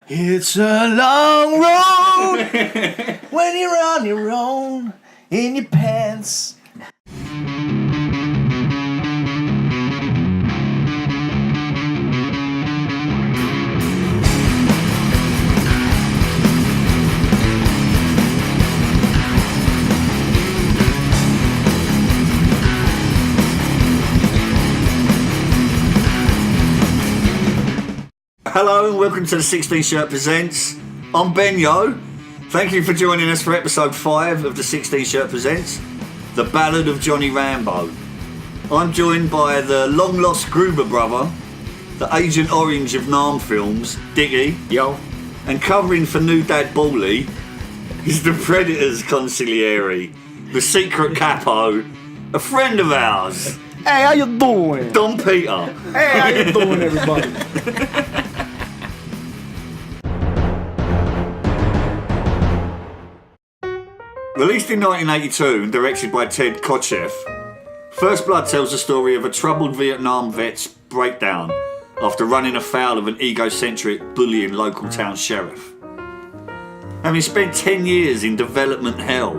It's a long road when you're on your own in your pants. Hello and welcome to the 16 Shirt Presents. I'm Ben Yo. Thank you for joining us for episode 5 of the 16 Shirt Presents, the Ballad of Johnny Rambo. I'm joined by the long lost Gruber brother, the Agent Orange of Nam films, Dickie. Yo. And covering for New Dad Bawley is the Predators consigliere, the secret capo, a friend of ours. Hey, how you doing? Don Peter. Hey, how you doing, everybody? Released in 1982 and directed by Ted Kotcheff, First Blood tells the story of a troubled Vietnam vet's breakdown after running afoul of an egocentric, bullying local town sheriff. Having spent 10 years in development hell,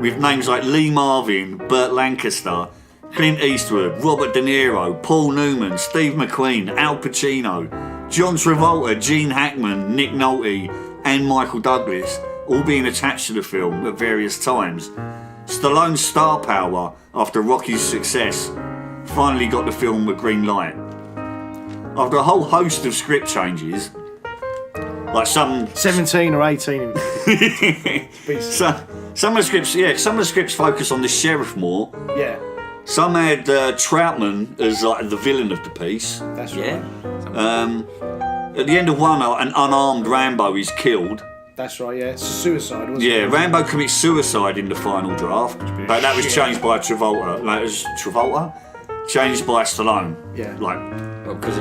with names like Lee Marvin, Burt Lancaster, Clint Eastwood, Robert De Niro, Paul Newman, Steve McQueen, Al Pacino, John Travolta, Gene Hackman, Nick Nolte and Michael Douglas, all being attached to the film at various times, Stallone's star power after Rocky's success finally got the film a green light. After a whole host of script changes, like some 17 or 18. some of the scripts focus on the sheriff more. Yeah, Some had Troutman as like the villain of the piece. that's right. At the end of one, an unarmed Rambo is killed. That's right, yeah. It's a suicide, wasn't it? Yeah, Rambo commits suicide in the final draft, but that was changed by Travolta. Like, it was Travolta? Changed by Stallone. Yeah. Like,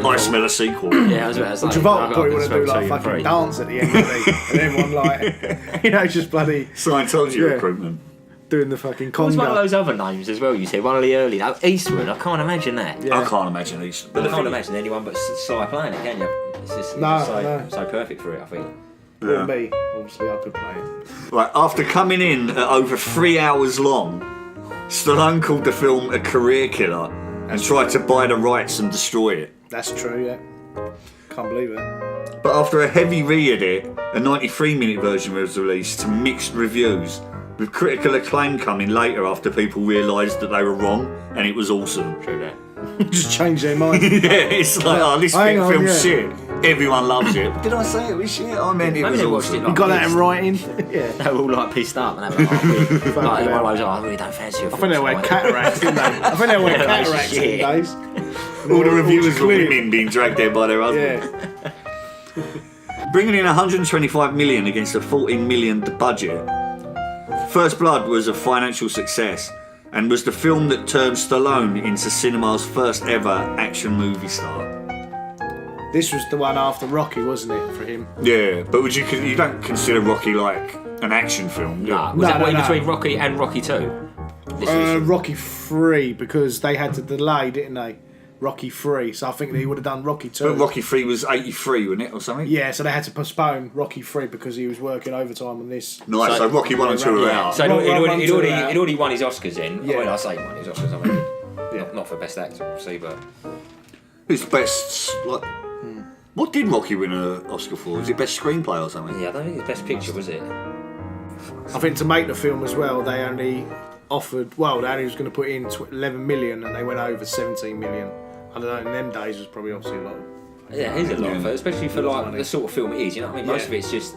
I smell a sequel. Yeah, I was about to say. Travolta probably want to do like fucking dance at the end of it. And everyone like, just bloody Scientology recruitment. doing the fucking What was one of conga. those other names as well you said? One of the early... Eastwood, I can't imagine that. Yeah. I can't imagine these. But I can't imagine anyone but Sly playing it, can you? It's just so perfect for it, I think. Wouldn't be. Obviously, I could play it. Right, after coming in at over 3 hours long, Stallone called the film a career killer and tried to buy the rights and destroy it. That's true, yeah. Can't believe it. But after a heavy re-edit, a 93-minute version was released to mixed reviews, with critical acclaim coming later after people realised that they were wrong and it was awesome. True that. Just change their mind. Yeah, it's like, oh, this Hang on, film's yeah. shit. Everyone loves it. Did I say it was shit? I meant it Maybe was they watched awesome. it You got that in pissed. writing? Yeah. They were all like pissed up and having like one of those, I really don't fancy your I think they were cataracts, didn't they? I think they were cataracts in Shit. days. All the reviewers were clear. women being dragged there by their husbands. Yeah. Bringing in 125 million against a 14 million budget, First Blood was a financial success and was the film that turned Stallone into cinema's first ever action movie star. This was the one after Rocky, wasn't it, for him? Yeah, but you don't consider Rocky like an action film? do you? No, was that No, in no. between Rocky and Rocky 2? Rocky 3, because they had to delay, didn't they? Rocky 3, so I think they would have done Rocky 2. But Rocky 3 was 83, wasn't it, or something? Yeah, so they had to postpone Rocky 3 because he was working overtime on this. Nice, so Rocky 1 and 2 are out. So Rock, he'd Rock, already won his Oscars in. Yeah. When I say won his Oscars, I mean not for best actor, obviously, but It's best, like... What did Rocky win an Oscar for? Was it best screenplay or something? yeah, I don't think it's best picture, was it? I think to make the film as well, they only offered, they only was going to put in 11 million and they went over 17 million. I don't know, in them days it was probably obviously a lot. Yeah, it is a lot of it, especially for like money. the sort of film it is. You know what I mean? Most Yeah. of it's just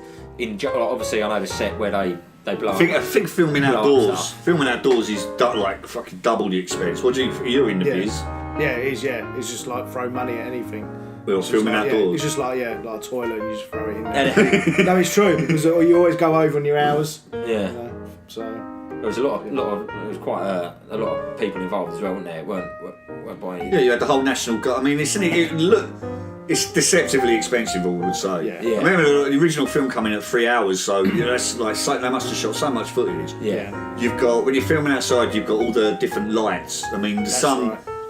obviously I know the set where they blow. I think filming blow up outdoors. stuff. Filming outdoors is like fucking double the expense. What do you're in the Yeah. biz? Yeah, it is, yeah. It's just like throw money at anything. Well, It's just filming like, outdoors. Yeah, it's just like a toilet and you just throw it in there. No, it's true, because you always go over on your hours. Yeah. You know, so... There was there was quite a lot of people involved as well, weren't there? It weren't by any... Yeah, you had the whole national guard. I mean, it's deceptively expensive, I would say. Yeah. Yeah. I remember the original film coming at 3 hours, so that's like they must have shot so much footage. Yeah. You've got, when you're filming outside, you've got all the different lights. I mean, the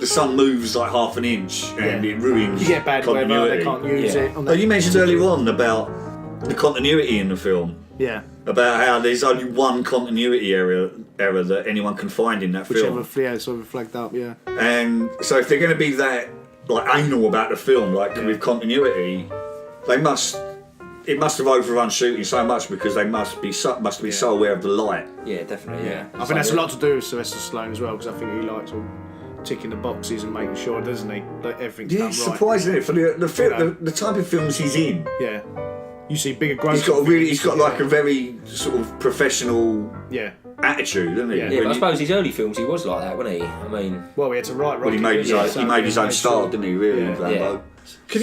sun moves like half an inch and it ruins You get bad weather, continuity. they can't use it. But you mentioned earlier on about the continuity in the film. Yeah. About how there's only one continuity error that anyone can find in that film. Yeah, sort of flagged up, yeah. And so if they're going to be that like anal about the film, like with continuity, it must have overrun shooting so much because they must be so aware of the light. Yeah, definitely. Yeah. I think that's a lot to do with Sylvester Stallone as well, because I think he likes all ticking the boxes and making sure, doesn't he, that everything's done right. It's surprising, isn't it, for the type of films he's in. Yeah. You see bigger growth. He's got like a very sort of professional attitude, doesn't he? Yeah, but I suppose his early films he was like that, wasn't he? I mean, well, he had to write. Well, he made his own style, didn't he? Really, Rambo. Yeah. Can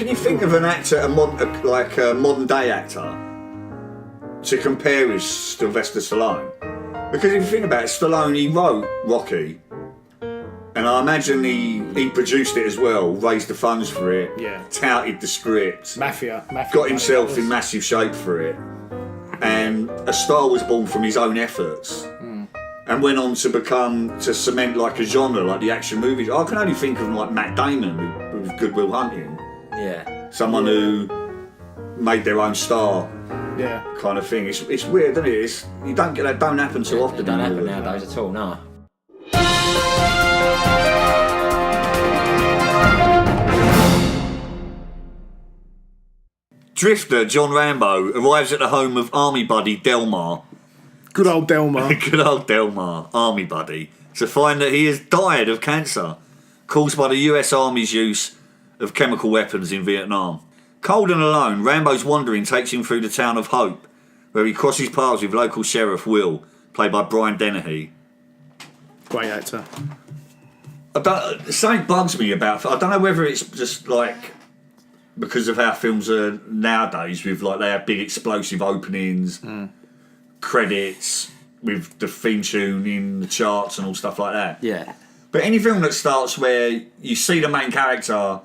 you think of an actor, a modern day actor, to compare with Sylvester Stallone? Because if you think about it, Stallone, he wrote Rocky. And I imagine he produced it as well, raised the funds for it, touted the script, Mafia got himself in massive shape for it, and a star was born from his own efforts, and went on to cement like a genre, like the action movies. I can only think of like Matt Damon with Good Will Hunting, someone who made their own star, kind of thing. It's weird, isn't it? You don't get that. Don't happen too often. It don't happen nowadays at all, no. Drifter John Rambo arrives at the home of army buddy Delmar. Good old Delmar. Good old Delmar, army buddy, to find that he has died of cancer caused by the US Army's use of chemical weapons in Vietnam. Cold and alone, Rambo's wandering takes him through the town of Hope, where he crosses paths with local sheriff Will, played by Brian Dennehy. Great actor. Something bugs me about. I don't know whether it's just like because of how films are nowadays, with like they have big explosive openings, credits with the theme tune in the charts and all stuff like that. Yeah. But any film that starts where you see the main character,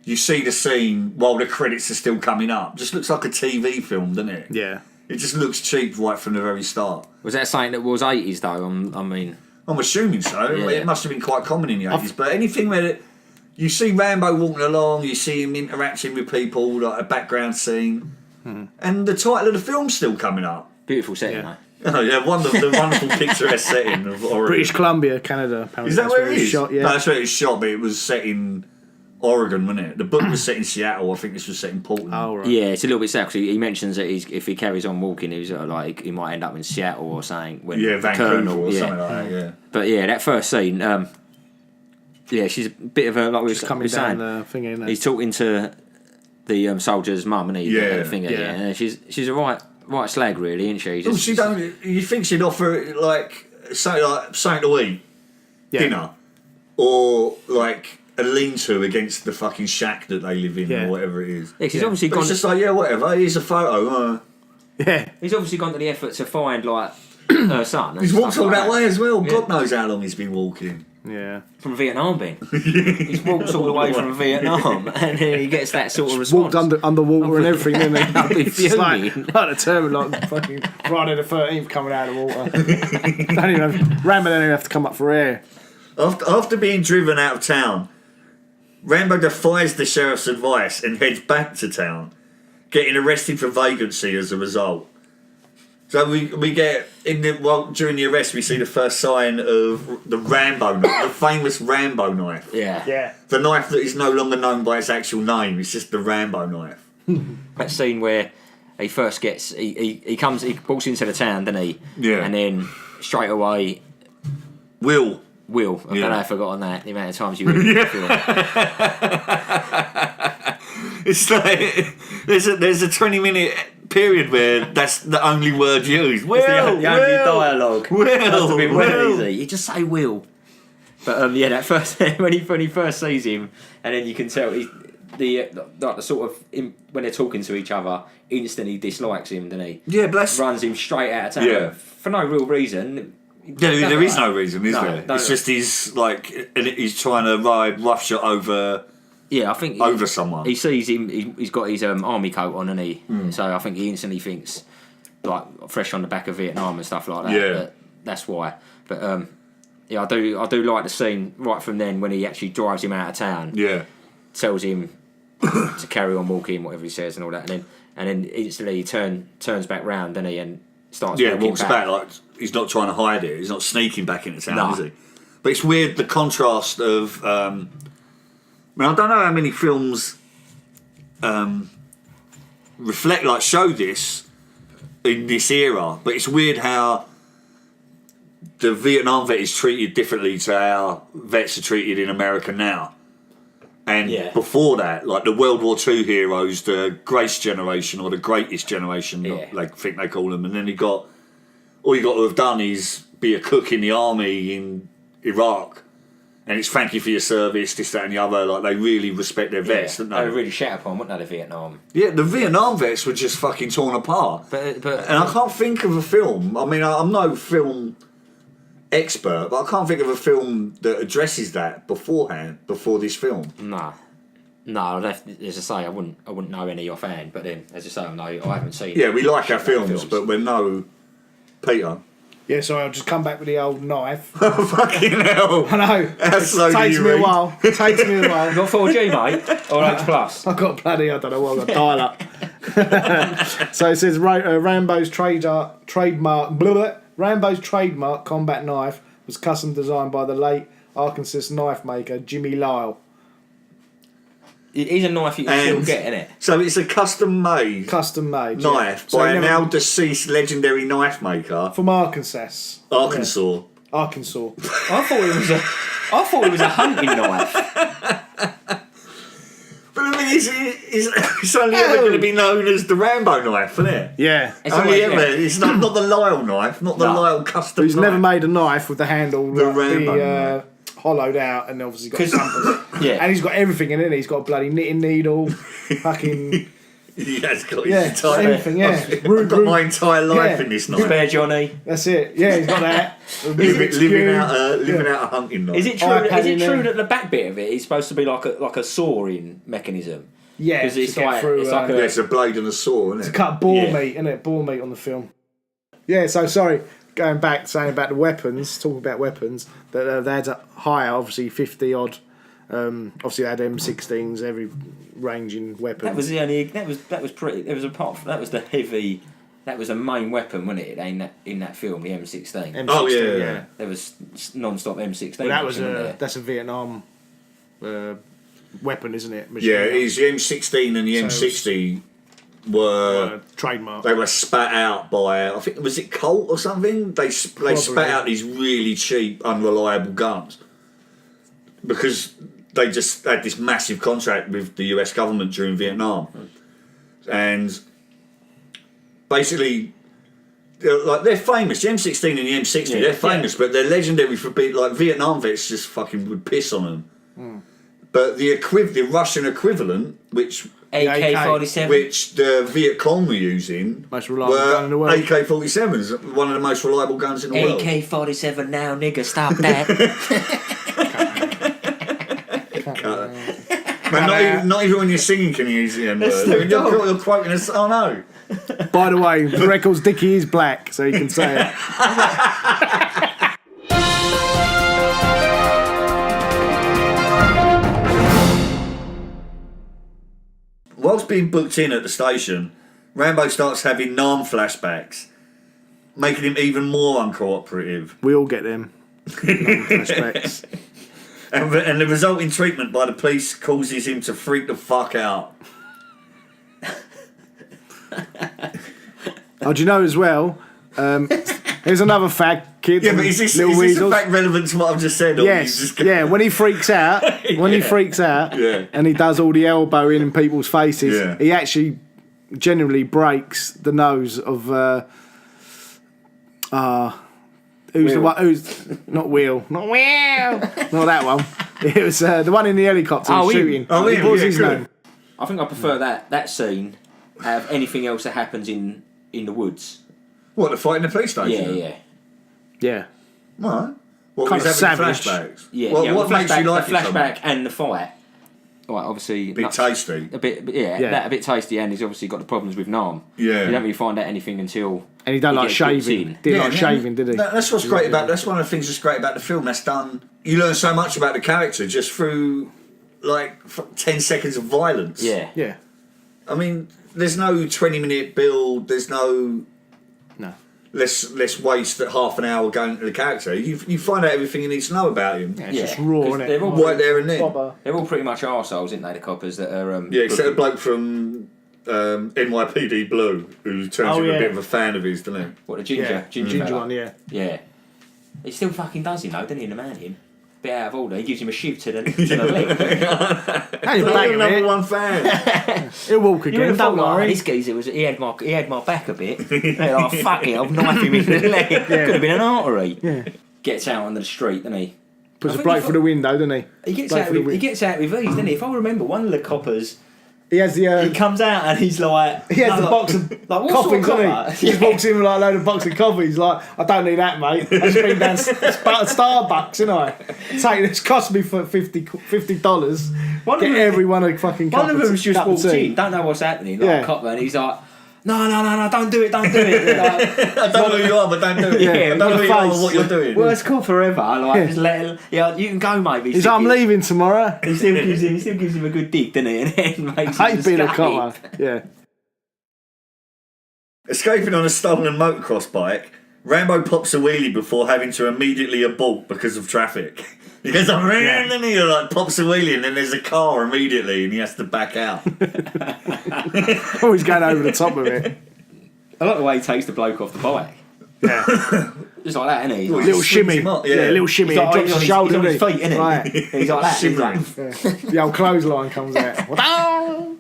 you see the scene while the credits are still coming up, just looks like a TV film, doesn't it? Yeah. It just looks cheap right from the very start. Was that something that was 80s though? I mean, I'm assuming so. Yeah. It must have been quite common in the 80s. But anything where you see Rambo walking along, you see him interacting with people, like a background scene, and the title of the film's still coming up. Beautiful setting, though. Oh yeah, the wonderful picturesque setting of Oregon. British Columbia, Canada. Apparently. Is that where it is? Shot, yeah. No, that's where it was shot, but it was set in Oregon, wasn't it? The book was set in Seattle. I think this was set in Portland. Oh right. Yeah, it's a little bit sad because he mentions that if he carries on walking, he was like he might end up in Seattle or something. When Vancouver or something like that. Yeah. But yeah, that first scene. She's a bit of a like we were saying. The thing, isn't it? He's talking to the soldier's mum, and Yeah. She's a right slag, really, isn't she? She don't. You think she'd offer like something to eat, dinner, or like a lean-to against the fucking shack that they live in, or whatever it is. Yeah, he's obviously gone. It's just like whatever. Here's a photo. Yeah, he's obviously gone to the effort to find like her son. He's walked all that way as well. Yeah. God knows how long he's been walking. Yeah. From Vietnam, Ben. He's walked all the way from Vietnam, and then he gets that sort of response. Walked underwater and everything, didn't he? I'd be fuming. Like the term, like fucking Friday the 13th coming out of the water. Rambo don't even have to come up for air. After being driven out of town, Rambo defies the sheriff's advice and heads back to town, getting arrested for vagrancy as a result. So we get during the arrest we see the first sign of the Rambo knife, the famous Rambo knife. Yeah. The knife that is no longer known by its actual name. It's just the Rambo knife. That scene where he first gets he walks into the town, doesn't he? Yeah. And then straight away, Will. I don't know if I've forgotten that the amount of times you read the film. It's like there's a 20-minute period where that's the only word used. Will, the only dialogue. Will, must have been Will. easy. You just say Will. But that first when he first sees him, and then you can tell the sort of when they're talking to each other, instantly dislikes him, doesn't he? Yeah, bless. Runs him straight out of town for no real reason. Yeah, there is no reason, is there? No. It's just he's trying to ride roughshod over. Yeah, I think over someone. He sees him. He's got his army coat on, and so I think he instantly thinks like fresh on the back of Vietnam and stuff like that. Yeah, but that's why. But I do like the scene right from then when he actually drives him out of town. Yeah, tells him to carry on walking, whatever he says, and all that, and then and then instantly he turns back round, doesn't he, and starts walks back like he's not trying to hide it. He's not sneaking back into town, is he? But it's weird the contrast of. I mean, I don't know how many films show this in this era, but it's weird how the Vietnam vet is treated differently to how vets are treated in America now. And before that, like the World War II heroes, the Grace generation or the Greatest generation, I think they call them. And then all you got to have done is be a cook in the army in Iraq. And it's thank you for your service, this, that and the other. Like, they really respect their vets, don't they? They were really shat upon, weren't they, the Vietnam? Yeah, the Vietnam vets were just fucking torn apart. But and I can't think of a film. I mean, I'm no film expert, but I can't think of a film that addresses that before this film. No, as I say, I wouldn't know any offhand. But then, as I say, I haven't seen. Yeah, we like our films, but we're no Peter. Yeah, so I'll just come back with the old knife. Fucking hell! I know. It takes me a while. You got 4G, mate, or H plus? I've got bloody, I don't know what, I've got dial up. So it says Rambo's Rambo's trademark combat knife was custom designed by the late Arkansas knife maker Jimmy Lyle. He's a knife you can still get, isn't it? So it's a custom made knife by a now deceased legendary knife maker from Arkansas. Arkansas. Yeah. Arkansas. I thought it was a hunting knife. But I mean, it's only ever going to be known as the Rambo knife, isn't it? Yeah. It's not the Lyle knife, not the Lyle custom He's knife. never made a knife with the handle the Rambo hollowed out and obviously got compass. Yeah. And he's got everything in it. He's got a bloody knitting needle, fucking... He has got his entire... everything, I've got my entire life in this knife. Spare Johnny. That's it. Yeah, he's got that. living out a hunting knife. Is it true that the back bit of it is supposed to be like a sawing mechanism? Yeah, because it's a blade and a saw, isn't it? To cut boar meat, isn't it? Boar meat on the film. Yeah, so sorry, going back, saying about the weapons, talking about weapons, that they had to hire, obviously, 50 odd. Obviously, they had M16s, every ranging weapon. That was the only. That was pretty. There was that was the heavy. That was the main weapon, wasn't it? In that film, the M16. M16 oh yeah. There was non-stop M16. Well, that's a Vietnam weapon, isn't it? Machine gun. It is. The M16 and the M60 were trademark. They were spat out by, I think, was it Colt or something? They spat out these really cheap, unreliable guns because they just had this massive contract with the US government during Vietnam, and basically, they're famous. The M16 and the M60, they're famous, but they're legendary for being like Vietnam vets just fucking would piss on them. But the Russian equivalent, which AK-47, which the Viet Cong were using, most reliable gun in the world. AK-47s, one of the most reliable guns in the world. AK-47 now, nigga, stop that. Man, not even when you're singing can you use the N word. You're quoting us. Oh no. By the way, the record's Dickie is black, so you can say it. Whilst being booked in at the station, Rambo starts having Nam flashbacks, making him even more uncooperative. We all get them. Nam flashbacks. And the resulting treatment by the police causes him to freak the fuck out. Oh, do you know as well? Here's another fact, kids. Yeah, but is this a fact relevant to what I've just said? Yes. Yeah, when he freaks out, and he does all the elbowing in people's faces, he actually generally breaks the nose of. Who's the one? Who's not Will? Not Will. Not that one. It was the one in the helicopter shooting. What was his name? I think I prefer that scene out of anything else that happens in the woods. What, the fight in the police station? Yeah. What? What kind was of savage. Flashbacks? Yeah. What makes you like the flashback and the fight? Right, obviously a bit tasty. A bit tasty, and he's obviously got the problems with Nam. Yeah. You don't really find out anything until. And he don't like shaving. Didn't like shaving, did he? That's what's great about. That's one of the things that's great about the film. That's done. You learn so much about the character just through 10 seconds of violence. Yeah. Yeah. I mean, there's no 20-minute build. There's no. Let's waste half an hour going to the character. You find out everything you need to know about him. Yeah, it's just raw, isn't it? They're all right there and then. They're all pretty much arseholes, aren't they? The coppers that are. Except a bloke from NYPD Blue who turns into a bit of a fan of his, doesn't he? What, the ginger fella? One, yeah. Yeah. He still fucking does him though, doesn't he? In the man him. Bit out of order. He gives him a shoot to the leg. Hey, you're number one fan. He'll walk again. Don't worry. This geezer he had my back a bit. They're like, fuck it, I'll knife him in the leg. Could have been an artery. Yeah. Gets out onto the street, doesn't he? Puts a bloke through the window, doesn't he? He gets out with these, doesn't he? If I remember, one of the coppers. He has the. He comes out and he's like. He has the box of coffees, doesn't he? He just walks in with like a load of box of coffees. Like, I don't need that, mate. I've just been down Starbucks, you know. It's cost me for $50. Get everyone a fucking cup. One of them's just walked in, don't know what's happening. Like a copper, and he's like. No, don't do it. Like, I don't know who you are, but don't do it. Yeah, I don't know who you are or what you're doing. Worst copper ever. Like, just let him, you can go, mate. He's like, I'm leaving tomorrow. He still gives him a good dig, doesn't he? And then makes I hate being a copper. Yeah. Escaping on a stolen motocross bike, Rambo pops a wheelie before having to immediately abort because of traffic. He goes, I'm running, and he like pops a wheelie, and then there's a car immediately, and he has to back out. Always going over the top of it. I like the way he takes the bloke off the bike. Yeah. Just like that, isn't he? Little shimmy. Yeah, little shimmy. He drops his shoulder, he's on his feet, isn't he? Right. He's like that. Shimmering. The old clothesline comes out.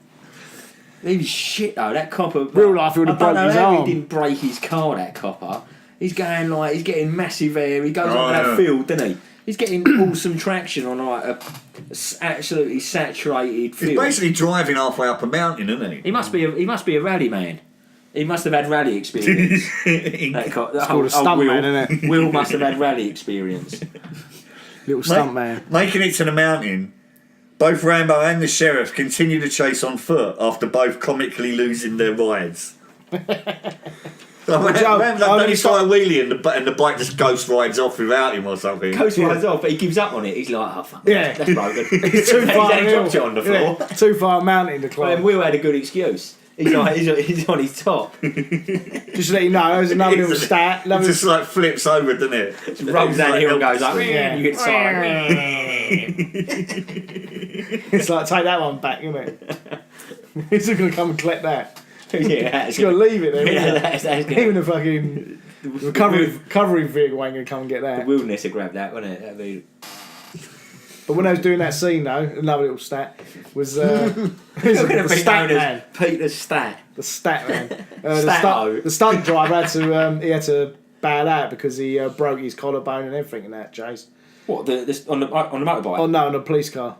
He was shit though, that copper. Real life, he would have broke his arm. He didn't break his car, that copper. He's going like, he's getting massive air. He goes on that field, doesn't he? He's getting awesome traction on like a absolutely saturated field. He's basically driving halfway up a mountain, isn't he? He must be a rally man. He must have had rally experience. It's called a stunt man, isn't it? Will must have had rally experience. Little stunt man. Making it to the mountain, both Rambo and the sheriff continue to chase on foot after both comically losing their rides. Rambo only start a wheelie and the bike just ghost rides off without him or something. Ghost rides off, but he gives up on it. He's like, oh fuck, that's broken. He's too far. He dropped it on the floor. Yeah, too far mountain to climb. And Will had a good excuse. He's like, he's on his top. Just to let you know, there's another little stat. It just like flips over, doesn't it? Just rolls down here and goes like, you get siren. It's like, take that one back, isn't it? He's not going to come and collect that. Yeah, he's got to leave it there. Yeah, that's even the fucking recovery vehicle ain't going to come and get that. The wilderness would grab that, wouldn't it? That'd be... But when I was doing that scene, though, another little stat was the stat man. Peter's stat. The stat man. The stunt driver had to bail out because he broke his collarbone and everything in that chase. What, on the motorbike? Oh no, on a police car.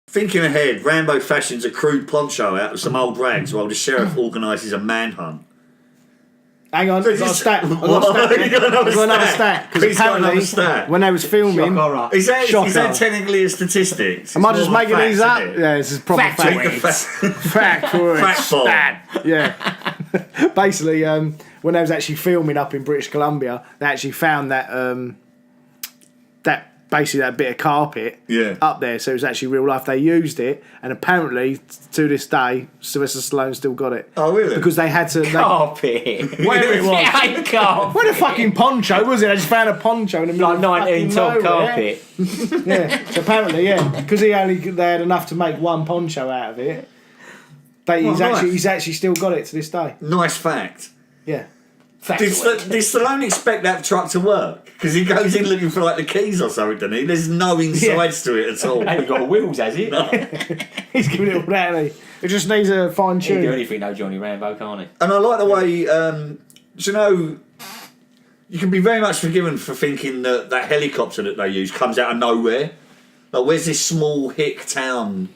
Thinking ahead, Rambo fashions a crude poncho out of some old rags while the sheriff organises a manhunt. Hang on, I've got a stat. I've got another stat. Because apparently, when they was filming... Is that technically a statistic? Am I just making these up? Yeah, this is proper fact. Fact stat. Yeah. Basically, when they was actually filming up in British Columbia, they actually found that basically that bit of carpet up there, so it was actually real life. They used it, and apparently to this day Sylvester Stallone still got it. Oh really? Because they had to carpet. Where it was? Carpet. Where the fucking poncho was it? I just found a poncho in the middle like of 19 top carpet. Yeah. So apparently, because they had enough to make one poncho out of it. He's actually still got it to this day. Nice fact. Yeah. Did Stallone expect that truck to work? Because he goes in looking for like the keys or something, doesn't he? There's no insides to it at all. He ain't got wheels, has he? No. He's giving it all that, hasn't he? It just needs a fine tune. He can do anything though, Johnny Rambo, can't he? And I like the way, you can be very much forgiven for thinking that that helicopter that they use comes out of nowhere. Like, where's this small hick town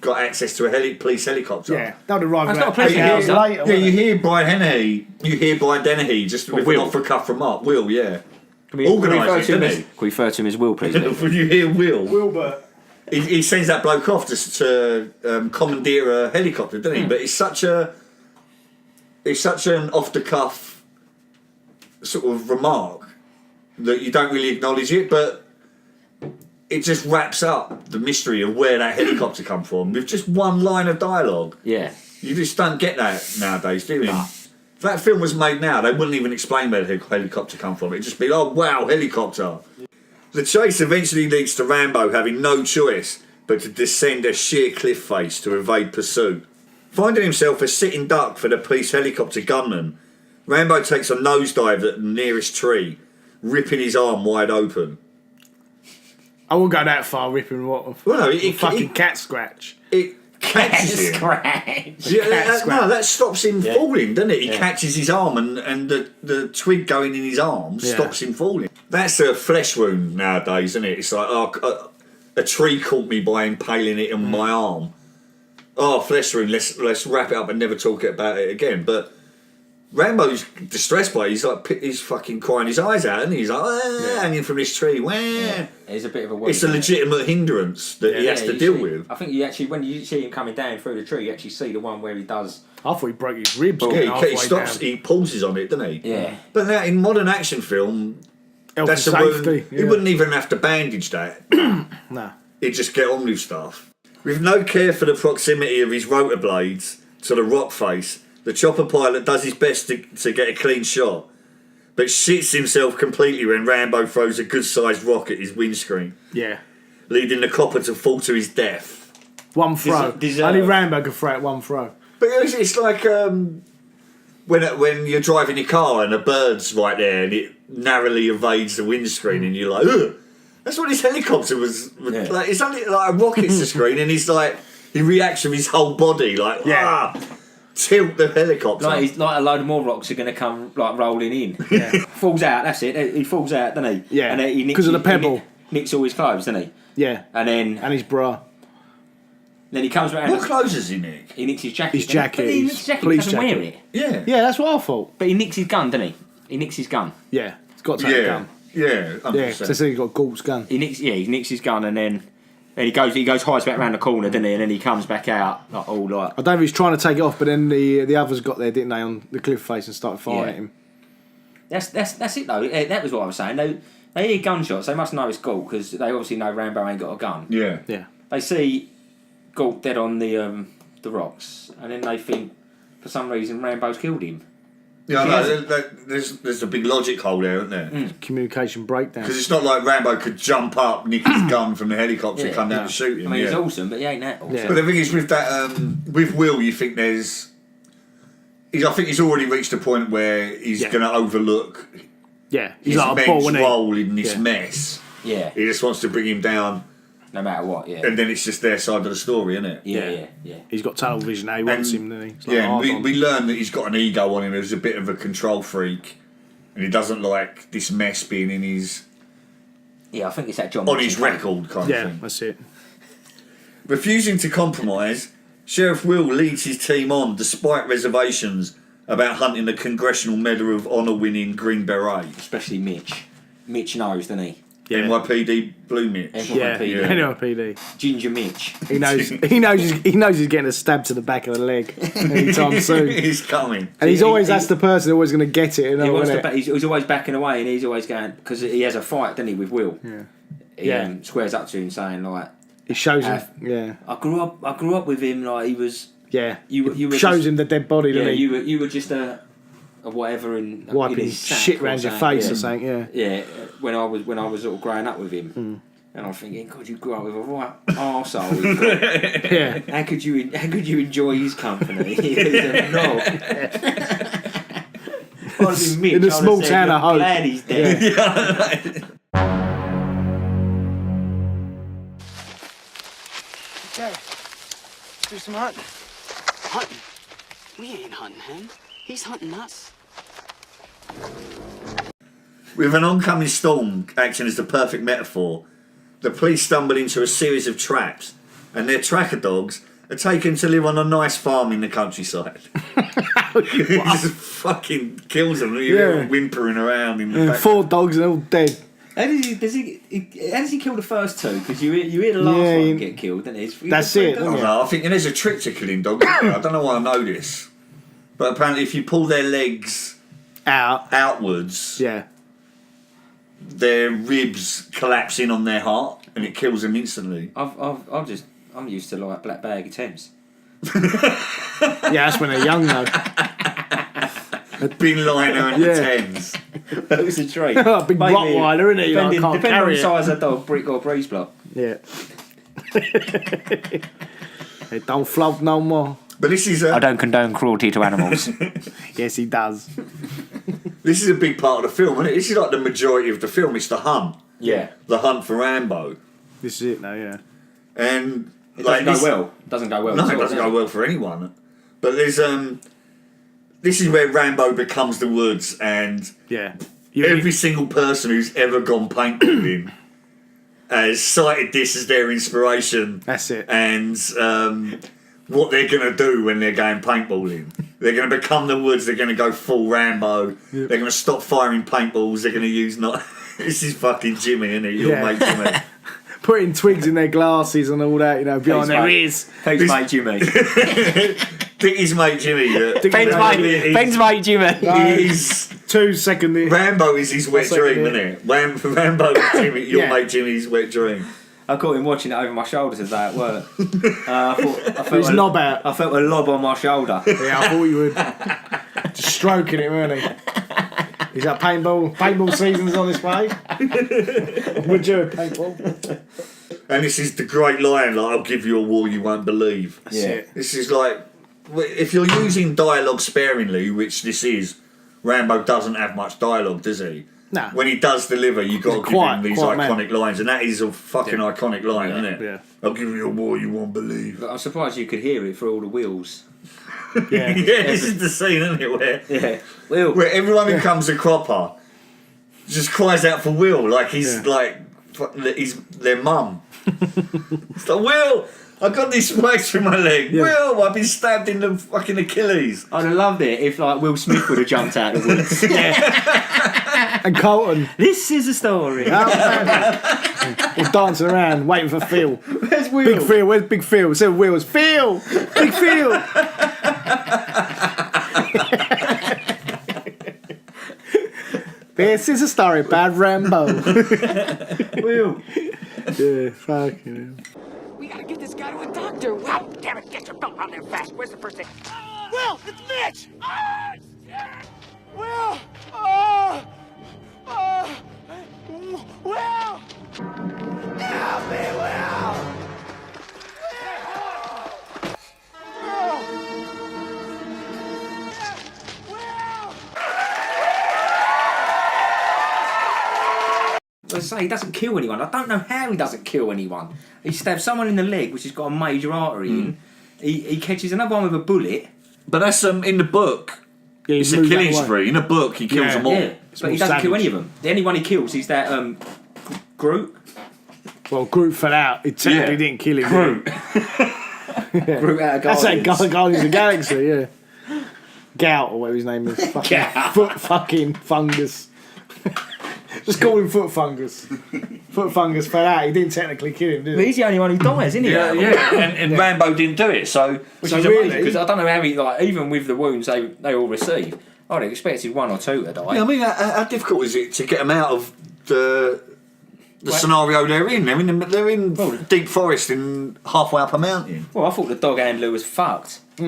got access to a police helicopter? Yeah, that would arrive about 8 hours later. Yeah, you hear Brian Dennehy, just with an off-the-cuff remark. Will, yeah. Organised it, didn't he? Can we refer to him as Will, please? When you hear Wilbur. He sends that bloke off just to commandeer a helicopter, doesn't he? But it's such an off-the-cuff sort of remark that you don't really acknowledge it, but it just wraps up the mystery of where that helicopter come from with just one line of dialogue. Yeah. You just don't get that nowadays, do you? Nah. If that film was made now, they wouldn't even explain where the helicopter come from. It'd just be, oh wow, helicopter. The chase eventually leads to Rambo having no choice but to descend a sheer cliff face to evade pursuit. Finding himself a sitting duck for the police helicopter gunman, Rambo takes a nosedive at the nearest tree, ripping his arm wide open. I won't go that far ripping what Well, no, it fucking cat scratch. It catches him. Scratch. Yeah, scratch. that stops him falling, doesn't it? He Yeah. catches his arm and the twig going in his arm Yeah. stops him falling. That's a flesh wound nowadays, isn't it? It's like, a tree caught me by impaling it on my arm. Oh, flesh wound, let's wrap it up and never talk about it again. But Rambo's distressed by it. He's fucking crying his eyes out, and he's like, hanging from this tree. Wah. It's a bit of a worry, It's a isn't it? legitimate hindrance that he has to you deal see- with. I think you actually, when you see him coming down through the tree, you actually see the one where he does. I thought he broke his ribs. Yeah, getting halfway he stops. down. He pauses on it, doesn't he? Yeah. But now in modern action film, Health that's and a safety. wound. He wouldn't even have to bandage that. Nah. He'd just get on with stuff. With no care for the proximity of his rotor blades to the rock face, the chopper pilot does his best to get a clean shot, but shits himself completely when Rambo throws a good-sized rock at his windscreen, Yeah. leading the copper to fall to his death. One throw. Only Rambo could throw it one throw. But it's like when you're driving your car and a bird's right there and it narrowly evades the windscreen and you're like, ugh. That's what his helicopter was like. It's only like a rocket's the screen and he's like, he reacts with his whole body, like, tilt the helicopter. Like a load of more rocks are going to come like rolling in. Yeah. Falls out. That's it. He falls out, doesn't he? Yeah. And he nicks, 'Cause of the pebble. Nicks all his clothes, doesn't he? Yeah. And his bra. then he comes around. What clothes does he nick? He nicks his jacket. His doesn't he? jacket, But he his nicks his jacket. He police doesn't wear jacket. it. Yeah. Yeah, that's what I thought. But he nicks his gun, doesn't he? He nicks his gun. Yeah. It's got to have a gun. Yeah, 100%. Yeah, because they said he's got Galt's gun. He nicks his gun, and then he goes hides back around the corner, doesn't he? And then he comes back out like all like. I don't know if he's trying to take it off, but then the others got there, didn't they, on the cliff face and started firing at him. That's it though. That was what I was saying. They hear gunshots. They must know it's Galt because they obviously know Rambo ain't got a gun. Yeah. Yeah. They see Galt dead on the rocks, and then they think for some reason Rambo's killed him. Yeah, no, there's a big logic hole there, isn't there? Communication breakdown. Because it's not like Rambo could jump up, nick his gun from the helicopter, and come down and shoot him. I mean, he's awesome, but he ain't that awesome. Yeah. But the thing is, with that, with Will, you think I think he's already reached a point where he's going to overlook Yeah, he's his like a men's ball, isn't he? role in this Yeah. mess. Yeah. He just wants to bring him down, No matter what, yeah. and then it's just their side of the story, isn't it? Yeah. He's got tunnel vision now. He wants him, doesn't he? It's like Yeah, hard and on. we learn that he's got an ego on him. He's a bit of a control freak, and he doesn't like this mess being in his Yeah, I think it's that John. on his record kind of Yeah, thing. that's it. Refusing to compromise, Sheriff Will leads his team on despite reservations about hunting the Congressional Medal of Honor winning Green Beret. Especially Mitch. Mitch knows, doesn't he? Yeah. NYPD Blue Mitch. Yeah, NYPD. NYPD. Ginger Mitch. He knows. He knows he's getting a stab to the back of the leg anytime soon. He's coming. And he's always that's the person always going to get it. You know, He wants isn't to it? he's always backing away, and he's always going because he has a fight, doesn't he, with Will? Yeah. He Yeah. squares up to him saying like, He shows him. Yeah, I grew up with him like he was. yeah. You were shows just, him the dead body, Yeah, doesn't he? you were just a whatever in Wiping in his sack shit or around your something. face Yeah. or something. Yeah. Yeah, when I was sort of growing up with him, and I'm thinking, God, you grew up with a right arsehole. Yeah. How could you enjoy his company? He was a knob. I'd have been Mitch, In a I'd have small said, town "I'm of hope." glad he's dead. Dad, do some hunting. Hunting? We ain't hunting him. He's hunting us. With an oncoming storm acting as the perfect metaphor, the police stumble into a series of traps, and their tracker dogs are taken to live on a nice farm in the countryside. He just fucking kills them. You're whimpering around in the back. 4 dogs and all dead. How does he kill the first two? Because you hear the last one get killed, don't you? That's it, I don't know. I think there's a trick to killing dogs. I don't know why I know this, but apparently if you pull their legs outwards, their ribs collapse in on their heart and it kills them instantly. I'm used to like black bag of Thames. That's when they're young though. Bin liner and the Thames. That was a treat. Big Rottweiler, isn't it? Depending Can't on carry the it. size of the dog, brick or breeze block. Yeah. It don't float no more. But this is I don't condone cruelty to animals. Yes, he does. this is a big part of the film, isn't it? This is like the majority of the film. It's the hunt. Yeah. The hunt for Rambo. This is it now, yeah. And It doesn't go well. Doesn't go well. No, it doesn't go well for anyone. But there's this is where Rambo becomes the woods, and every single person who's ever gone paintballing has cited this as their inspiration. That's it. And what they're going to do when they're going paintballing. They're going to become the woods, they're going to go full Rambo, they're going to stop firing paintballs, they're going to use This is fucking Jimmy, isn't it? Your mate Jimmy. Putting twigs in their glasses and all that, behind their ears. Who's mate Jimmy? Dickie's mate Jimmy. Ben's mate Jimmy. He's 2 seconds. Rambo is his wet dream, isn't it? Rambo is Jimmy, your mate Jimmy's wet dream. I caught him watching it over my shoulder today at work. I felt His knob out. I felt a lob on my shoulder. Yeah, I thought you would. Just stroking it, weren't he? Is that paintball season's on its way? Would you paintball? And this is the great line, like, I'll give you a war you won't believe. That's it. This is like, if you're using dialogue sparingly, which this is, Rambo doesn't have much dialogue, does he? No. When he does deliver, you've got to give him these iconic lines, and that is a fucking iconic line, isn't it? Yeah. I'll give you a war you won't believe. But I'm surprised you could hear it through all the wheels. Yeah. This is the scene, isn't it? Will. Where everyone who comes a cropper just cries out for Will, like he's he's their mum. It's like, Will, I got this spikes through my leg. Yeah. Will, I've been stabbed in the fucking Achilles. I'd have loved it if like Will Smith would have jumped out of the woods. And Colton. This is a story. He's dancing around, waiting for Phil. Where's Will? Big Phil, where's Big Phil? Instead of Will, it's Phil! Big Phil! This is a story about Rambo. Will. Yeah, fucking hell. We gotta get this guy to a doctor. Will, damn it, get your belt on there fast. Where's the first aid? Will, it's Mitch! Oh, shit! Will! Oh! Oh! Will! Help me, Will! I say he doesn't kill anyone. I don't know how he doesn't kill anyone. He stabs someone in the leg, which has got a major artery in. He catches another one with a bullet. But that's in the book. Yeah, It's a killing spree. In the book, he kills them all. Yeah, but he doesn't kill any of them. The only one he kills is that Groot. Well, Groot fell out. He technically didn't kill him. Groot. Groot out of That's that Guardians. Guardians of the Galaxy, yeah. Gout, or whatever his name is. Foot fucking fungus. Just call him Foot Fungus. Foot Fungus fell out. He didn't technically kill him, did But he? he's the only one who dies, isn't he? And Rambo didn't do it, so... Which So is really- amazing, because I don't know how he, like, even with the wounds they all receive, I'd have expected 1 or 2 to die. Yeah, I mean, how difficult is it to get them out of the scenario they're in? They're in deep forest in halfway up a mountain. Well, I thought the dog handler was fucked. I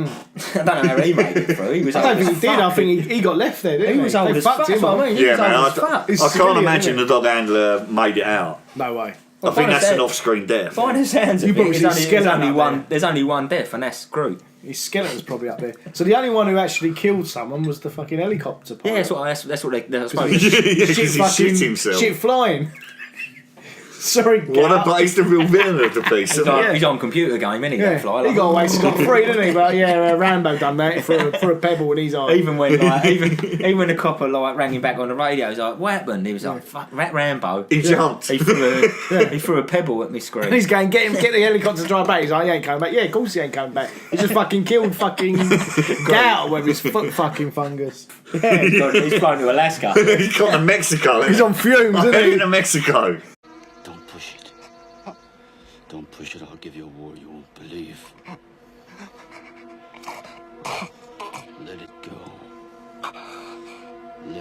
don't know how he made it through. He was I don't old think as he did. I fuck. think he got left there, didn't he? He was old They as fucked fuck, him that's what I up. mean. He was old as fuck. He's I can't civilian, imagine isn't the dog handler made it out. No way. I think that's an off-screen death. By the sounds You of probably it, see there's skeleton only up one. there. There's only one death, and that's Groot. His skeleton's probably up there. So the only one who actually killed someone was the fucking helicopter pilot. Yeah, that's what they're supposed to. Yeah, because he shit himself. Shit flying. Sorry, What a he's the real villain of the piece. isn't he? He's on computer game, isn't he? Yeah, That fly, he got away scot-free, didn't he? But yeah, Rambo done that for a pebble in his eye. Even when even when the copper like rang him back on the radio, he was like, "What happened?" He was like, "Fuck, that Rambo." He jumped. He threw a pebble at me screen. And he's going, get the helicopter to drive back. He's like, he ain't coming back. Yeah, of course he ain't coming back. He just fucking killed fucking Gout with his foot fucking fungus. Yeah. He's flown to Alaska. He's gone to Mexico. He's on fumes, I'm isn't heading he? to Mexico. Don't push it. Don't push it, I'll give you a war you won't believe. Let it go. Let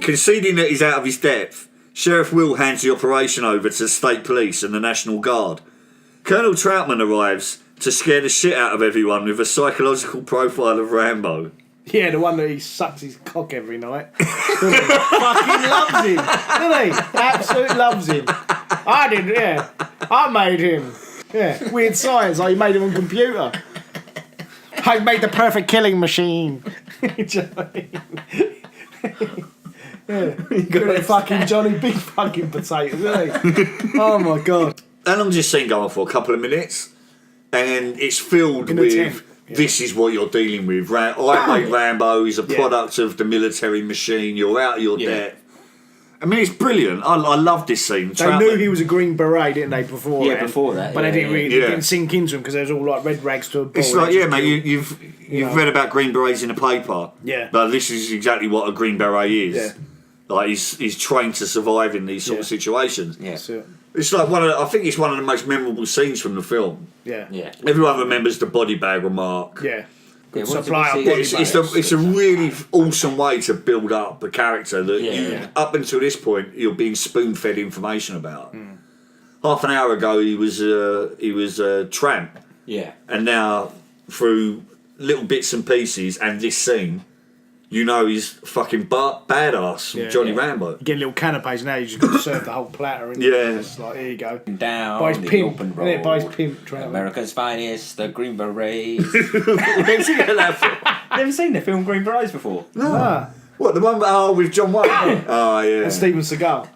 Conceding that he's out of his depth, Sheriff Will hands the operation over to the State Police and the National Guard. Colonel Troutman arrives to scare the shit out of everyone with a psychological profile of Rambo. Yeah, the one that he sucks his cock every night. Fucking loves him, doesn't he? Absolutely loves him. I did, yeah. I made him. Yeah, weird science, like he made him on computer. I made the perfect killing machine. Do you know what I mean? Yeah, got a fucking Johnny Big fucking potatoes, isn't he? Oh my god. How long's this scene going for? A couple of minutes? And it's filled In a with, tent, this is what you're dealing with. I made Rambo, he's a product of the military machine, you're out of your depth. I mean, it's brilliant. I love this scene. They knew he was a Green Beret, didn't they, before Yeah, before that. But yeah, they didn't really yeah. didn't sink into him because they was all like red rags to a ball. It's like, They yeah, just mate, killed- you've read about Green Berets in the paper. Yeah. But this is exactly what a Green Beret is. Yeah. Like, he's trained to survive in these sort of situations. Yeah. That's it. It's like I think it's one of the most memorable scenes from the film. Yeah. Yeah. Everyone remembers the body bag remark. Yeah. Yeah, what Supply did of we body see? bags. It's a really awesome way to build up a character that Yeah. up until this point you're being spoon-fed information about. Half an hour ago he was a tramp, Yeah. and now through little bits and pieces and this scene, you know he's fucking badass from Yeah. Johnny Yeah. Rambo. You get little canapes now, you just got to serve the whole platter. And Yeah. It's like, here you go. Down By his the pimp, open isn't it? By his road. pimp, Troutman. America's finest, the Green Berets. Never seen the film Green Berets before? Ah, What, the one with John Wayne? Oh yeah. and Steven Seagal.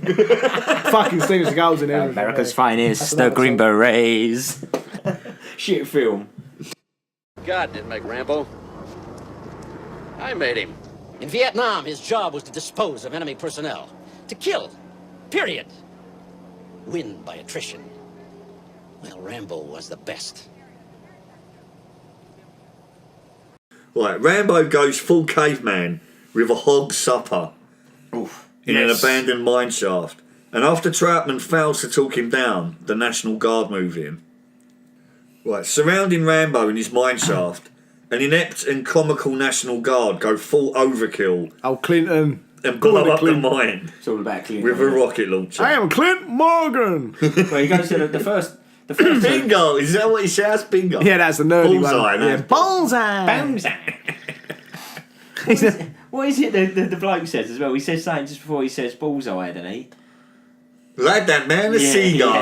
Fucking Steven Seagal's in everything. America's mate. finest, That's the another Green song. Berets. Shit film. God didn't make Rambo. I made him. In Vietnam, his job was to dispose of enemy personnel. To kill. Period. Win by attrition. Well, Rambo was the best. Right, Rambo goes full caveman with a hog supper in an Yes. abandoned mine shaft. And after Troutman fails to talk him down, the National Guard move in. Right, surrounding Rambo in his mine shaft, an inept and comical National Guard go full overkill Oh, Clinton. and blow Call it up the Clinton. mine It's all about clean. with a rocket launcher. I am Clint Morgan. Well, he goes to the first. The first Bingo! Is that what he shouts? Bingo. Yeah, that's the nerdy Bullseye, one. no? Yeah, bullseye. What is it the bloke says as well? He says something just before he says bullseye, doesn't he? Like that man, a seagull.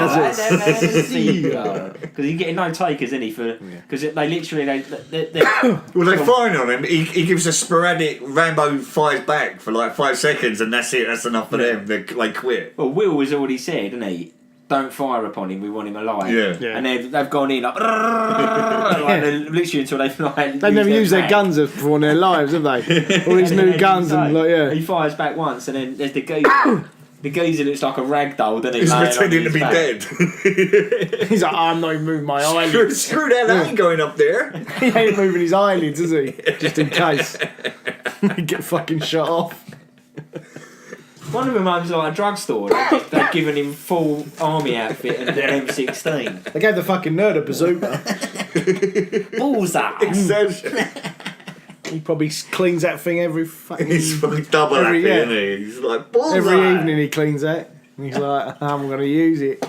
Because he's getting no takers, isn't he? Because they literally they Well, they fire on him. He gives a sporadic Rambo fires back for like 5 seconds, and that's it. That's enough for them. They quit. well, Will has already said, hasn't he? Don't fire upon him. We want him alive. Yeah. Yeah. And they've gone in like, literally until they've like. They've never used their guns before in their lives, have they? All these new guns and like, yeah. He fires back once, and then there's the geezer. The geezer looks like a rag doll, doesn't he? He's laying on pretending to his be back. dead. He's like, I'm not even moving my eyelids. Screw that, I ain't going up there. He ain't moving his eyelids, is he? Just in case. Get fucking shot off. One of them owns like a drugstore. They've given him full army outfit and an M16. They gave the fucking nerd a bazooka. Bullseye. Exception. He probably cleans that thing every fucking... He's fucking double Every- happy, yeah. isn't he? He's like, bullseye. Every evening he cleans that. And he's like, I'm going to use it.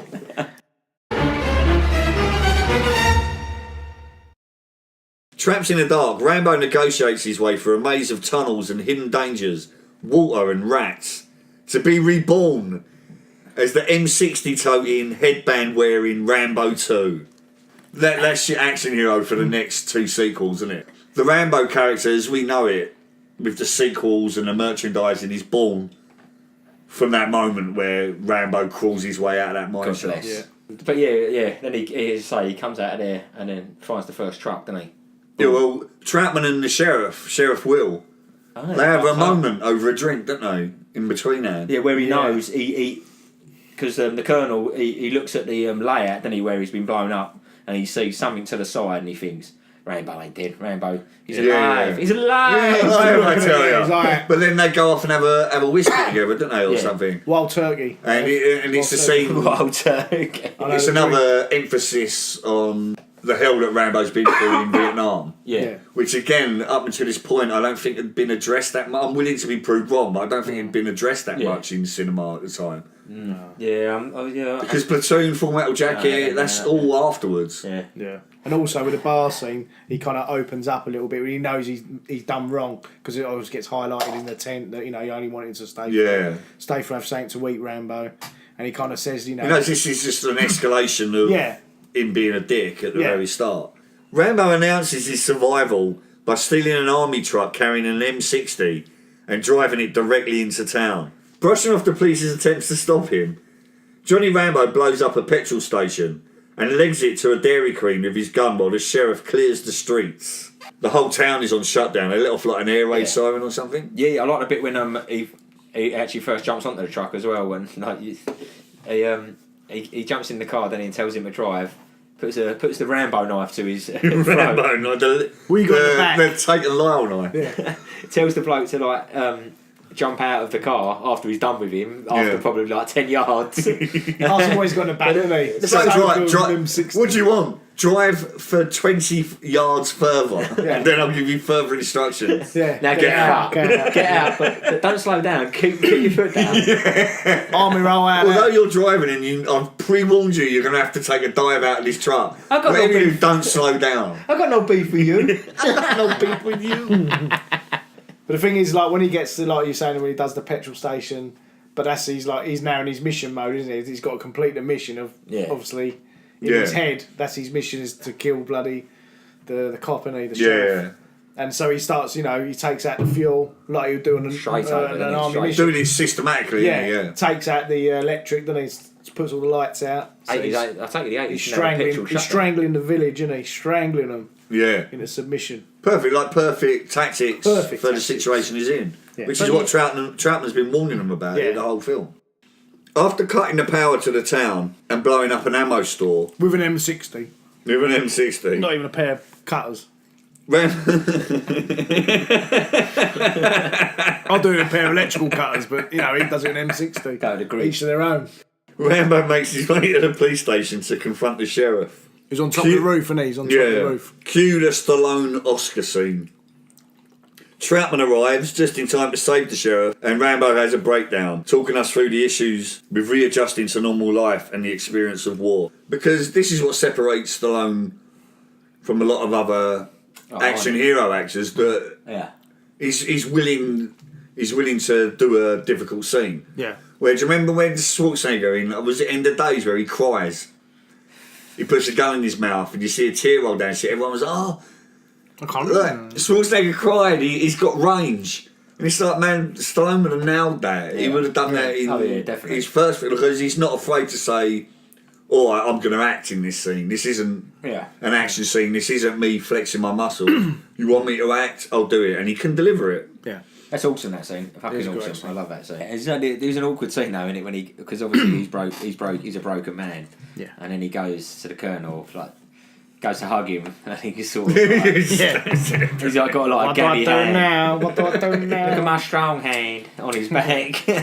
Trapped in the dark, Rambo negotiates his way through a maze of tunnels and hidden dangers, water and rats, to be reborn as the M60 toting, headband wearing Rambo 2. That's your action hero for the next 2 sequels, isn't it? The Rambo character, as we know it, with the sequels and the merchandising, is born from that moment where Rambo crawls his way out of that mine God shaft. bless. But yeah. Then he comes out of there and then finds the first truck, doesn't he? Yeah, well, Troutman and the Sheriff Will, they have a moment over a drink, don't they? In between hand. Yeah, where he knows he because the colonel he looks at the layout, doesn't he, where he's been blown up, and he sees something to the side, and he thinks, Rambo ain't dead. Rambo, he's Yeah. alive. He's alive. I tell He's you. like- But then they go off and have a whiskey together, don't they, or something? Wild turkey. And it's the scene. Wild turkey. It's another emphasis on the hell that Rambo's been through in Vietnam. Yeah. Which again, up until this point, I don't think had been addressed that much. I'm willing to be proved wrong, but I don't think it had been addressed that much in cinema at the time. Yeah. Because Platoon, Full Metal Jacket, that's all afterwards. Yeah. And also with the bar scene, he kind of opens up a little bit when he knows he's done wrong, because it always gets highlighted in the tent that, you know, he only wanted to stay for have something to eat, Rambo. And he kind of says, you know... this is just an escalation of him being a dick at the very start. Rambo announces his survival by stealing an army truck carrying an M60 and driving it directly into town. Brushing off the police's attempts to stop him, Johnny Rambo blows up a petrol station and legs it to a Dairy Queen with his gun while the sheriff clears the streets. The whole town is on shutdown. They let off like an air raid siren or something. Yeah, I like the bit when he actually first jumps onto the truck as well. When like he jumps in the car, then he tells him to drive. Puts the Rambo knife to his throat. Rambo knife. The taken Lyle knife. Yeah. Tells the bloke to like jump out of the car after he's done with him after probably like 10 yards. That's always got a back, isn't he? It's like, what do you want? Drive for 20 yards further, and then I'll give you further instructions. Yeah. Now get out. Get out, but don't slow down. Keep your foot down. Army roll out. Although you're driving and I've pre-warned you're going to have to take a dive out of this truck. Whatever you do, don't slow down. I've got no beef with you. I've got no beef with you. But the thing is, like, when he gets to, like you're saying, when he does the petrol station, but he's now in his mission mode, isn't he? He's got to complete the mission of, obviously, in his head, that's his mission, is to kill bloody the cop, and the sheriff. And so he starts, he takes out the fuel, like he would do on an army mission. Doing it systematically, Takes out the electric, then he puts all the lights out. So I take it the 80s. He's strangling the village, isn't he? Strangling them. Yeah. In a submission. Perfect tactics for the situation he's in. Yeah. Which is what Troutman's been warning them about in the whole film. After cutting the power to the town and blowing up an ammo store... With an M60. Not even a pair of cutters. I'll do it with a pair of electrical cutters, but, he does it with an M60. I would agree. Each to their own. Rambo makes his way to the police station to confront the sheriff. He's on top of the roof, isn't he? He's on top of the roof. Cue the Stallone Oscar scene. Troutman arrives just in time to save the sheriff, and Rambo has a breakdown, talking us through the issues with readjusting to normal life and the experience of war. Because this is what separates Stallone from a lot of other action hero actors, that he's willing to do a difficult scene. Yeah. Where, do you remember when Schwarzenegger was it End of Days where he cries? He puts a gun in his mouth and you see a tear roll down his cheek. Everyone was, I can't remember. Schwarzenegger cried. He's got range. And it's like, man, Stallone would have nailed that. He would have done that in his first film, because he's not afraid to say, I'm going to act in this scene. This isn't an action scene. This isn't me flexing my muscle. You want me to act? I'll do it. And he can deliver it. Yeah. That's awesome, that scene. Fucking awesome. I love that scene. There's an awkward scene though, innit, when because obviously he's a broken man. Yeah. And then he goes to the colonel, goes to hug him, and he's sort of like, he's like got like a gabby hand. What do I do now? Look at my strong hand on his back. A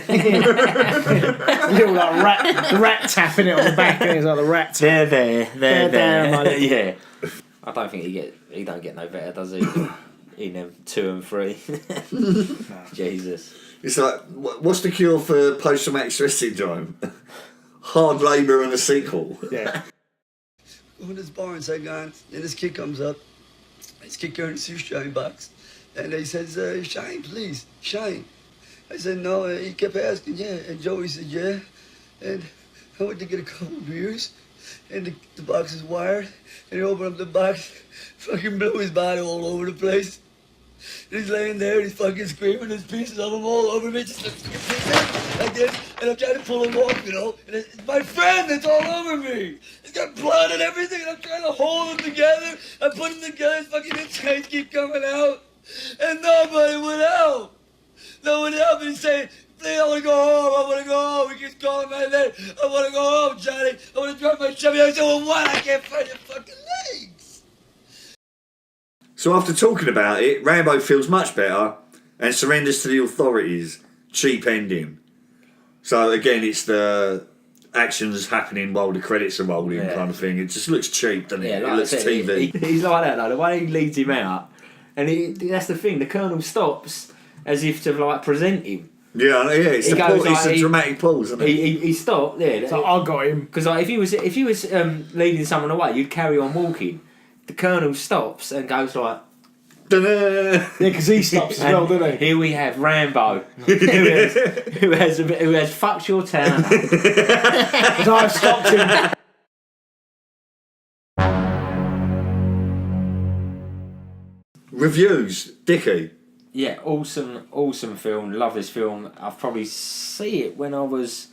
little like rat tapping it on the back, and he's like the rat tap. There. Yeah. I don't think he don't get no better, does he? In them 2 and 3. Jesus. It's like, what's the cure for post-traumatic stress syndrome? Hard labour and a sequel. Yeah. Go in this bar inside guns, and this kid comes up. This kid carrying a shoe box. And he says, Shine, please, Shine. I said, no. He kept asking, yeah. And Joey said, yeah. And I went to get a couple of beers. And the box is wired. And he opened up the box, fucking blew his body all over the place. And he's laying there and he's fucking screaming. There's pieces of him all over me, just like this. And I'm trying to pull him off, And it's my friend that's all over me. He's got blood and everything. And I'm trying to hold him together. I put him together. His fucking insides keep coming out. And nobody would help. No one helped. And he's saying, Please, I want to go home. I want to go home. He keeps calling my name. I want to go home, Johnny. I want to drive my Chevy. I said, well, why? I can't find your fucking legs. So after talking about it, Rambo feels much better and surrenders to the authorities. Cheap ending. So again, it's the actions happening while the credits are rolling kind of thing. It just looks cheap, doesn't it? Yeah, It like looks I said, TV. He's like that though. The way he leads him out, and that's the thing. The Colonel stops as if to like present him. Yeah, it's a dramatic pause, isn't it? He stopped there. So I got him Because like, if he was leading someone away, you'd carry on walking. The Colonel stops and goes like. Yeah, because he stops as well, doesn't he? Here we have Rambo, who has fucked your town. Because I've stopped him. Reviews, Dickie. Yeah, awesome film. Love this film. I've probably seen it when I was.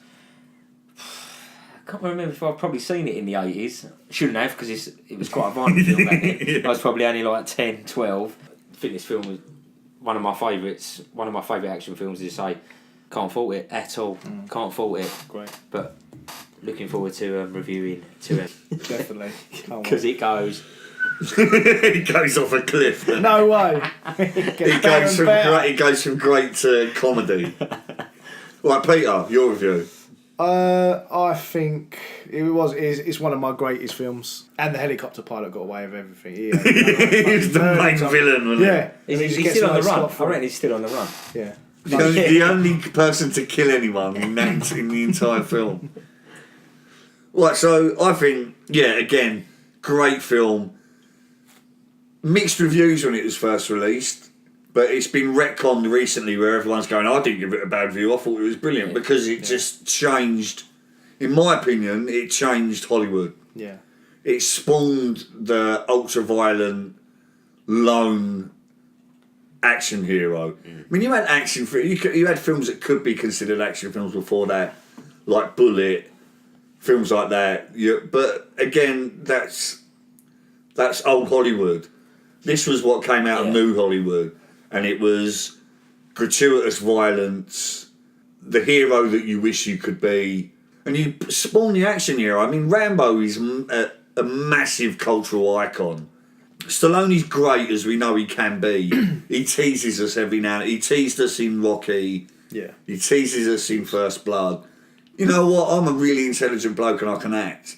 I can't remember if I've probably seen it in the 80s. Shouldn't have, because it was quite a violent film back then. I was probably only like 10, 12. I think this film was one of my favourites. One of my favourite action films, as you say. Can't fault it at all. Can't fault it. Great. But looking forward to reviewing to it. Definitely. Because it goes. He goes off a cliff. No way. He goes from great to comedy. Right, Peter, your review. I think it's one of my greatest films. And the helicopter pilot got away with everything. He was the main villain, wasn't he? He's still on the run. I reckon he's still on the run. Yeah. The only person to kill anyone in the entire film. Right, so I think, again, great film. Mixed reviews when it was first released, but it's been retconned recently where everyone's going, I didn't give it a bad review, I thought it was brilliant, because it just changed, in my opinion, it changed Hollywood. Yeah. It spawned the ultra-violent, lone action hero. I mean, you had you had films that could be considered action films before that, like Bullet, films like that. But again, that's old Hollywood. This was what came out of New Hollywood, and it was gratuitous violence, the hero that you wish you could be, and you spawn the action hero. I mean, Rambo is a massive cultural icon. Stallone's great, as we know he can be. He teases us every now and then. He teased us in Rocky. Yeah. He teases us in First Blood. You know what? I'm a really intelligent bloke and I can act.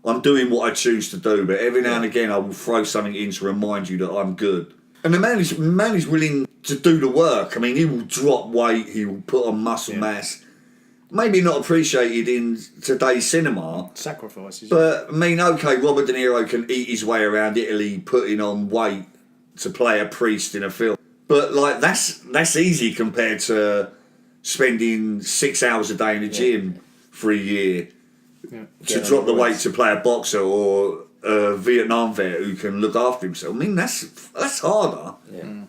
I'm doing what I choose to do, but every now and again I will throw something in to remind you that I'm good. And the man is willing to do the work. I mean, he will drop weight, he will put on muscle mass. Maybe not appreciated in today's cinema. Sacrifices. But, I mean, okay, Robert De Niro can eat his way around Italy putting on weight to play a priest in a film. But, like, that's easy compared to spending 6 hours a day in the gym for a year. Yeah. To drop the weight to play a boxer or a Vietnam vet who can look after himself. I mean, that's harder. Yeah.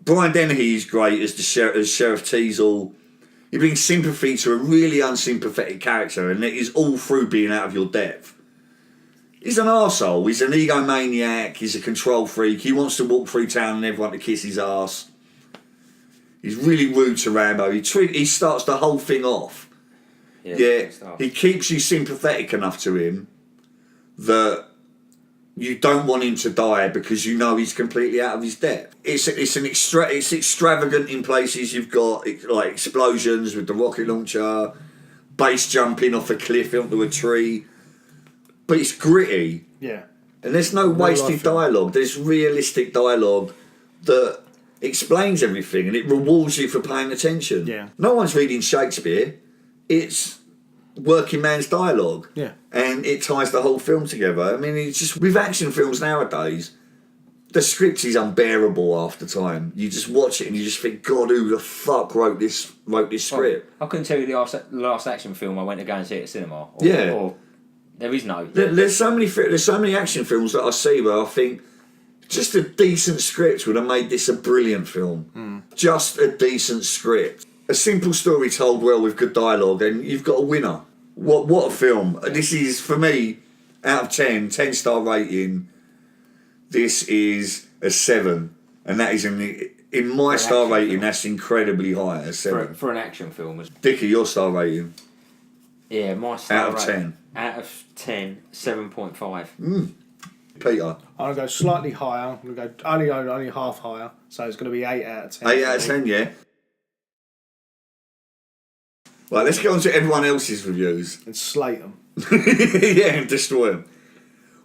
Brian Dennehy's great as Sheriff Teasle. He brings sympathy to a really unsympathetic character, and it is all through being out of your depth. He's an arsehole. He's an egomaniac. He's a control freak. He wants to walk through town and everyone to kiss his ass. He's really rude to Rambo. He starts the whole thing off. Yeah, he keeps you sympathetic enough to him that you don't want him to die because you know he's completely out of his depth. It's extravagant in places. You've got like explosions with the rocket launcher, base jumping off a cliff onto a tree, but it's gritty. Yeah, and there's no wasted dialogue. There's realistic dialogue that explains everything, and it rewards you for paying attention. Yeah, no one's reading Shakespeare. It's working man's dialogue. Yeah. And it ties the whole film together. I mean, it's just, with action films nowadays, the script is unbearable after time. You just watch it and you just think, God, who the fuck wrote this script? I couldn't tell you the last action film I went to go and see at the cinema. Or there is no. There's so many action films that I see where I think, just a decent script would have made this a brilliant film. Just a decent script. A simple story told well with good dialogue, and you've got a winner. What a film. This is, for me, out of 10-star rating, this is a 7. And that is In my an star action rating, film. that's incredibly high at 7. For an action film. Dickie, your star rating? Yeah, my star Out of rating. 10. Out of 10, 7.5. Peter? I'm going to go slightly higher. I'm going to go only half higher. So it's going to be 8 out of 10. 8 out of 10, yeah. Right, let's get on to everyone else's reviews. And slate them. Yeah, and destroy them.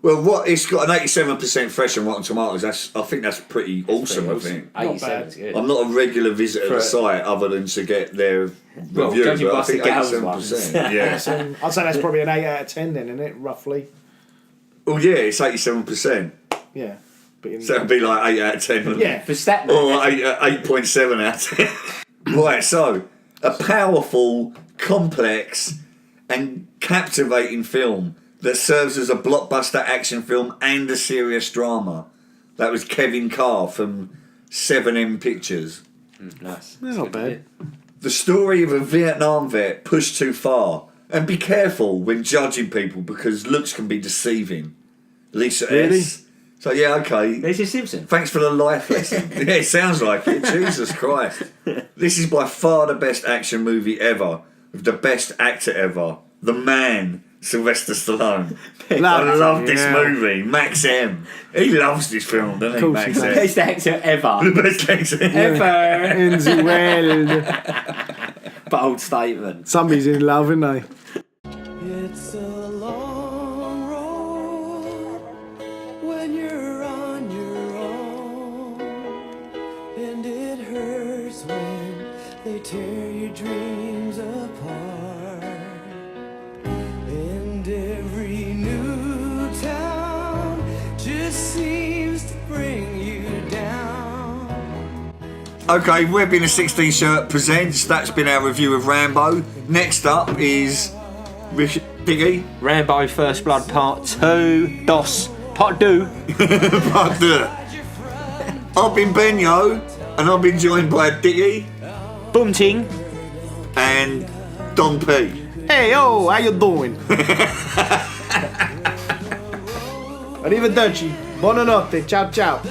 Well, it's got an 87% fresh on Rotten Tomatoes. I think that's pretty awesome. I think 87 is good. I'm not a regular visitor to the site other than to get their review, judging but I by think the girls' 87%. Yeah. So I'd say that's probably an 8 out of 10 then, isn't it? Roughly. Well, yeah, it's 87%. Yeah. But So it'd be like 8 out of 10. Wouldn't Yeah. it? For Statman. Or 8.7 out of 10. Right, so a powerful, complex, and captivating film that serves as a blockbuster action film and a serious drama. That was Kevin Carr from 7M Pictures. Nice. Not bad. The story of a Vietnam vet pushed too far. And be careful when judging people because looks can be deceiving. Lisa Really? S. So yeah, okay. Lisa Simpson. Thanks for the life lesson. Yeah, it sounds like it. Jesus Christ. This is by far the best action movie ever. With the best actor ever. The man, Sylvester Stallone. I love this movie. Max M. He loves this film, doesn't he, Max M? Best actor ever. The best actor Ever. In the world. Bold statement. Somebody's in love, isn't they? It's a long road when you're on your own, and it hurts when they tear your dreams apart. And every new town just seems to bring you down. Okay, Web in a 16 shirt presents. That's been our review of Rambo. Next up is Dickie. Rambo First Blood Part 2. Part 2. Part 2. I've been Benyo, and I've been joined by Dickie Bunting. and Don P. Hey, yo, how you doing? Arrivederci. Buonanotte. Ciao, ciao.